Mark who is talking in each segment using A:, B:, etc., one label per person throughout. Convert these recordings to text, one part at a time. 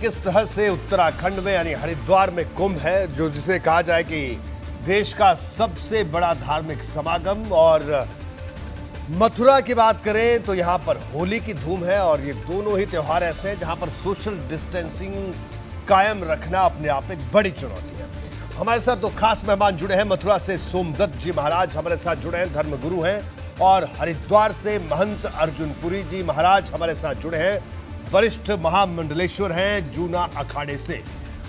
A: किस तरह से उत्तराखंड में यानी हरिद्वार में कुंभ है, जो जिसे कहा जाए कि देश का सबसे बड़ा धार्मिक समागम। और मथुरा की बात करें तो यहां पर होली की धूम है और ये दोनों ही त्योहार ऐसे हैं जहां पर सोशल डिस्टेंसिंग कायम रखना अपने आप में एक बड़ी चुनौती है। हमारे साथ तो खास मेहमान जुड़े हैं। मथुरा से सोमदत्त जी महाराज हमारे साथ जुड़े हैं, धर्मगुरु हैं। और हरिद्वार से महंत अर्जुन पुरी जी महाराज हमारे साथ जुड़े हैं, वरिष्ठ महामंडलेश्वर हैं जूना अखाड़े से।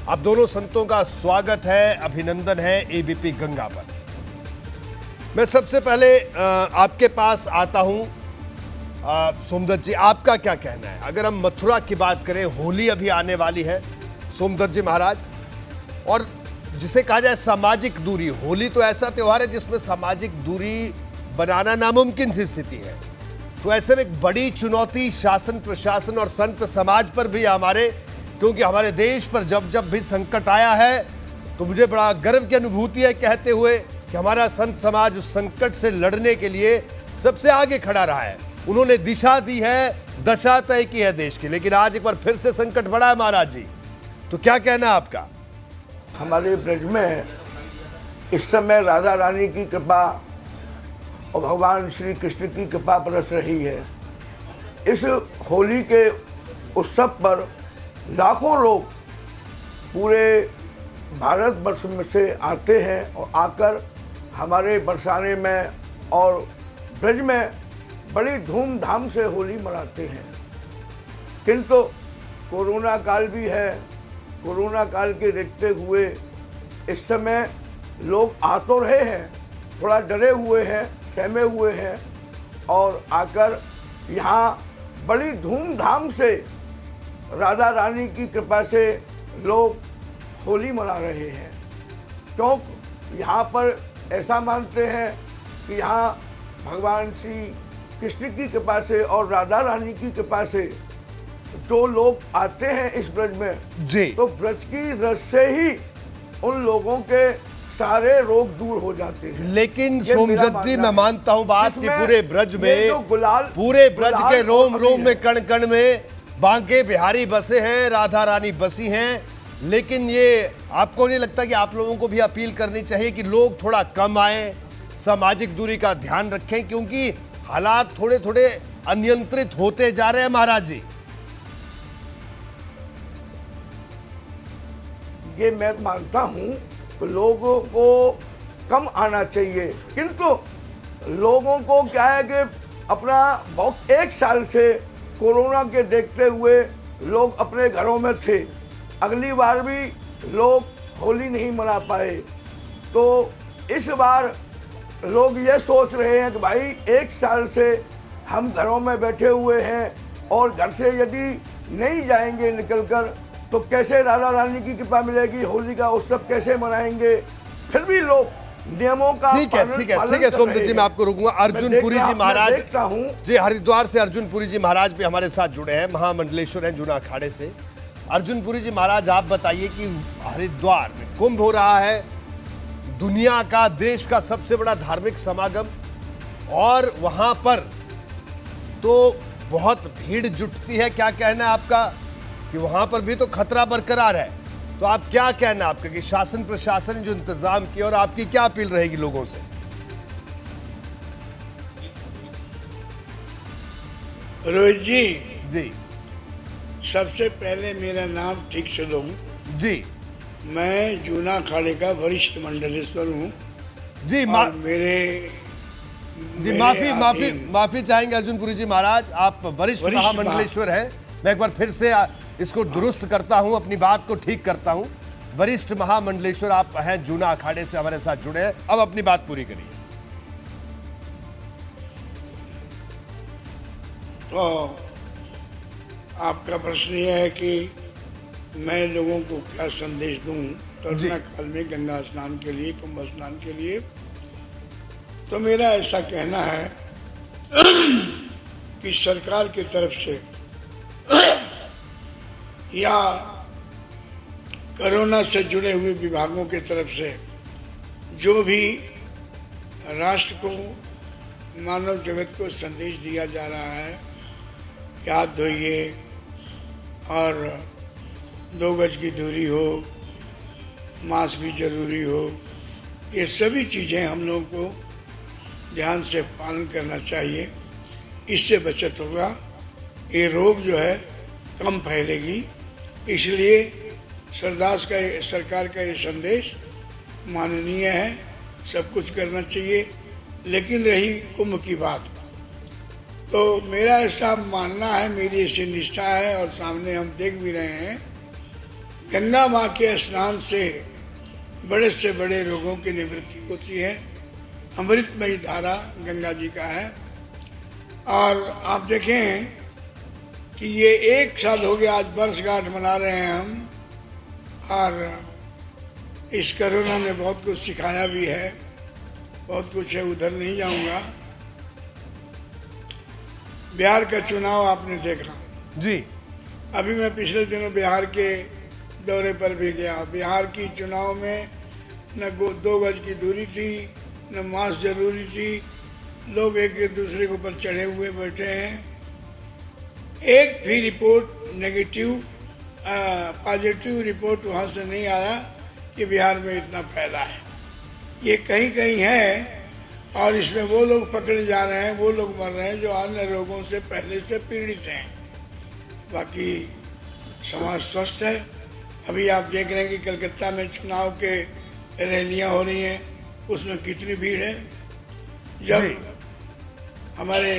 A: अब दोनों संतों का स्वागत है, अभिनंदन है एबीपी गंगा पर। मैं सबसे पहले आपके पास आता हूं। सोमदत्त जी, आपका क्या कहना है? अगर हम मथुरा की बात करें, होली अभी आने वाली है सोमदत्त जी महाराज, और जिसे कहा जाए सामाजिक दूरी, होली तो ऐसा त्योहार है जिसमें सामाजिक दूरी बनाना नामुमकिन सी स्थिति है। तो ऐसे में एक बड़ी चुनौती शासन प्रशासन और संत समाज पर भी हमारे, क्योंकि हमारे देश पर जब जब भी संकट आया है तो मुझे बड़ा गर्व की अनुभूति है कहते हुए कि हमारा संत समाज उस संकट से लड़ने के लिए सबसे आगे खड़ा रहा है। उन्होंने दिशा दी है, दशा तय की है देश की। लेकिन आज एक बार फिर से संकट बढ़ा है महाराज जी, तो क्या कहना है आपका?
B: हमारे ब्रज में इस समय राधा रानी की कृपा और भगवान श्री कृष्ण की कृपा बरस रही है। इस होली के उत्सव पर लाखों लोग पूरे भारतवर्ष में से आते हैं और आकर हमारे बरसाने में और ब्रज में बड़ी धूमधाम से होली मनाते हैं। किंतु कोरोना काल भी है। कोरोना काल के देखते हुए इस समय लोग आ तो रहे हैं, थोड़ा डरे हुए हैं, सहमे हुए हैं और आकर यहाँ बड़ी धूमधाम से राधा रानी की कृपा से लोग होली मना रहे हैं। क्योंकि यहाँ पर ऐसा मानते हैं कि यहाँ भगवान श्री कृष्ण की कृपा से और राधा रानी की कृपा से जो लोग आते हैं इस ब्रज में
A: जी,
B: तो ब्रज की रस से ही उन लोगों के सारे रोग दूर हो जाते हैं।
A: लेकिन सोमदत्त जी, मैं मानता हूं बात कि पूरे ब्रज में,
B: गुलाल,
A: पूरे ब्रज के रोम रोम में, कण कण में बांके बिहारी बसे हैं, राधा रानी बसी हैं। लेकिन ये आपको नहीं लगता कि आप लोगों को भी अपील करनी चाहिए कि लोग थोड़ा कम आए, सामाजिक दूरी का ध्यान रखें, क्योंकि हालात थोड़े थोड़े अनियंत्रित होते जा रहे हैं महाराज जी?
B: ये मैं मानता हूं तो लोगों को कम आना चाहिए, किंतु लोगों को क्या है कि अपना बहुत एक साल से कोरोना के देखते हुए लोग अपने घरों में थे। अगली बार भी लोग होली नहीं मना पाए, तो इस बार लोग ये सोच रहे हैं कि भाई एक साल से हम घरों में बैठे हुए हैं और घर से यदि नहीं जाएंगे निकलकर तो कैसे राधा रानी की कृपा मिलेगी, होली का उत्सव कैसे मनाएंगे। फिर भी लोग नियमों का
A: ठीक है सोमदत्त जी, मैं आपको रोकूंगा। अर्जुन पुरी जी महाराज जी, हरिद्वार से अर्जुन पुरी जी महाराज भी हमारे साथ जुड़े हैं, महामंडलेश्वर हैं जूना अखाड़े से। अर्जुन पुरी जी महाराज, आप बताइए कि हरिद्वार में कुंभ हो रहा है, दुनिया का, देश का सबसे बड़ा धार्मिक समागम, और वहां पर तो बहुत भीड़ जुटती है। क्या कहना है आपका कि वहां पर भी तो खतरा बरकरार है? तो आप क्या कहना आपका कि शासन प्रशासन ने जो इंतजाम किया, और आपकी क्या अपील रहेगी लोगों से?
C: रोहित जी
A: जी,
C: सबसे पहले मेरा नाम ठीक से लो
A: जी।
C: मैं जूना अखाड़े का वरिष्ठ मंडलेश्वर हूँ
A: जी,
C: मेरे
A: माफी चाहेंगे अर्जुन पुरी जी महाराज, आप वरिष्ठ महामंडलेश्वर हैं। मैं एक बार फिर से इसको दुरुस्त करता हूं, अपनी बात को ठीक करता हूं। वरिष्ठ महामंडलेश्वर आप हैं, जूना अखाड़े से हमारे साथ जुड़े हैं। अब अपनी बात पूरी करिए।
C: तो आपका प्रश्न यह है कि मैं लोगों को क्या संदेश दूं कोरोना काल में गंगा स्नान के लिए, कुंभ स्नान के लिए। तो मेरा ऐसा कहना है कि सरकार की तरफ से या कोरोना से जुड़े हुए विभागों की तरफ से जो भी राष्ट्र को, मानव जगत को संदेश दिया जा रहा है, हाथ धोइए और 2 गज की दूरी हो, मास्क भी जरूरी हो, ये सभी चीज़ें हम लोगों को ध्यान से पालन करना चाहिए। इससे बचत होगा, ये रोग जो है कम फैलेगी। इसलिए सरकार का ये संदेश माननीय है, सब कुछ करना चाहिए। लेकिन रही कुंभ की बात, तो मेरा ऐसा मानना है, मेरी ऐसी निष्ठा है और सामने हम देख भी रहे हैं, गंगा माँ के स्नान से बड़े से बड़े रोगों की निवृत्ति होती है। अमृतमयी धारा गंगा जी का है। और आप देखें कि ये 1 साल हो गया, आज वर्षगांठ मना रहे हैं हम, और इस कोरोना ने बहुत कुछ सिखाया भी है, बहुत कुछ है, उधर नहीं जाऊंगा। बिहार का चुनाव आपने देखा
A: जी।
C: अभी मैं पिछले दिनों बिहार के दौरे पर भी गया। बिहार की चुनाव में न 2 गज की दूरी थी, न मास्क जरूरी थी, लोग एक दूसरे के ऊपर चढ़े हुए बैठे हैं। एक भी रिपोर्ट नेगेटिव पॉजिटिव रिपोर्ट वहाँ से नहीं आया कि बिहार में इतना फैला है। ये कहीं कहीं है, और इसमें वो लोग पकड़े जा रहे हैं, वो लोग मर रहे हैं जो अन्य रोगों से पहले से पीड़ित हैं। बाकी समाज स्वस्थ है। अभी आप देख रहे हैं कि कलकत्ता में चुनाव के रैलियां हो रही हैं, उसमें कितनी भीड़ है। जब हमारे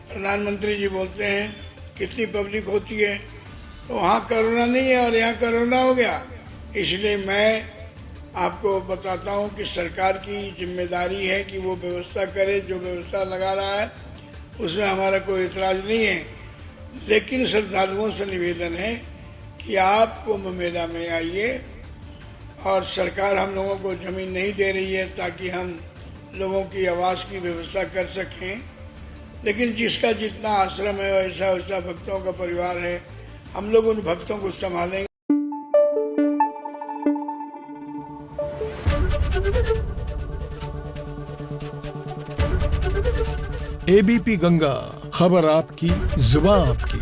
C: प्रधानमंत्री जी बोलते हैं कितनी पब्लिक होती है, तो वहाँ कोरोना नहीं है और यहाँ कोरोना हो गया। इसलिए मैं आपको बताता हूँ कि सरकार की जिम्मेदारी है कि वो व्यवस्था करे, जो व्यवस्था लगा रहा है उसमें हमारा कोई इतराज नहीं है। लेकिन श्रद्धालुओं से निवेदन है कि आप कुंभ मेला में आइए, और सरकार हम लोगों को जमीन नहीं दे रही है ताकि हम लोगों की आवास की व्यवस्था कर सकें, लेकिन जिसका जितना आश्रम है वैसा वैसा भक्तों का परिवार है, हम लोग उन भक्तों को संभालेंगे।
D: एबीपी गंगा, खबर आपकी, जुबान आपकी।